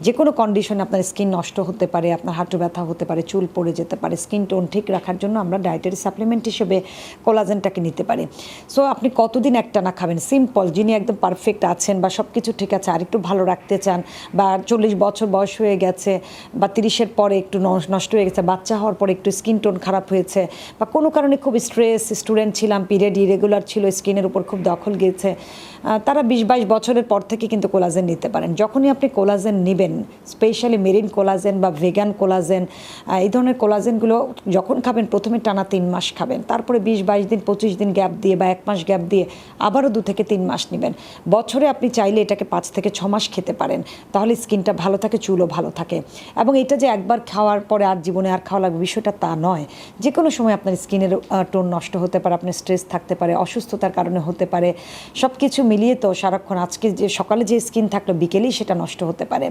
যে কোনো কন্ডিশনে আপনার স্কিন নষ্ট হতে পারে, আপনার হাঁটু ব্যথা হতে পারে, চুল পড়ে যেতে পারে। স্কিন টোন ঠিক রাখার জন্য আমরা ডায়েটারি সাপ্লিমেন্ট হিসেবে কোলাজেনটাকে নিতে পারি। সো আপনি কতদিন একটানা খাবেন? সিম্পল, যিনি একদম পারফেক্ট আছেন বা সব কিছু ঠিক আছে আর একটু ভালো রাখতে চান, বা 40 বছর বয়স হয়ে গেছে, বা 30-এর পরে একটু নষ্ট হয়ে গেছে, বাচ্চা হওয়ার পরে একটু স্কিন টোন খারাপ হয়েছে, বা কোনো কারণে খুব স্ট্রেস, স্টুডেন্ট ছিলাম, পিরিয়ড ইরেগুলার ছিল, স্কিনের উপর খুব দখল গিয়েছে, তারা 20-22 বছরের পর থেকে কিন্তু কোলাজেন নিতে পারেন। যখনই আপনি কোলাজেন নেবেন, স্পেশালি মেরিন কোলাজেন বা ভেগান কোলাজেন, এই ধরনের কোলাজেনগুলো যখন খাবেন প্রথমে টানা 3 মাস খাবেন, তারপরে 20-22 দিন 25 দিন গ্যাপ দিয়ে বা 1 মাস গ্যাপ দিয়ে আবারও 2 থেকে 3 মাস নেবেন। বছরে আপনি চাইলে এটাকে 5 থেকে 6 মাস খেতে পারেন, তাহলে স্কিনটা ভালো থাকে, চুলও ভালো থাকে। এবং এটা যে একবার খাওয়ার পরে আর জীবনে আর খাওয়া লাগবে বিষয়টা তা নয়। যে কোনো সময় আপনার স্কিনের টোন নষ্ট হতে পারে, আপনার স্ট্রেস থাকতে পারে, অসুস্থতার কারণে হতে পারে, সব কিছু মিলিয়ে তো সারাক্ষণ আজকে যে সকালে যে স্কিন থাকলো বিকেলেই সেটা নষ্ট হতে পারে।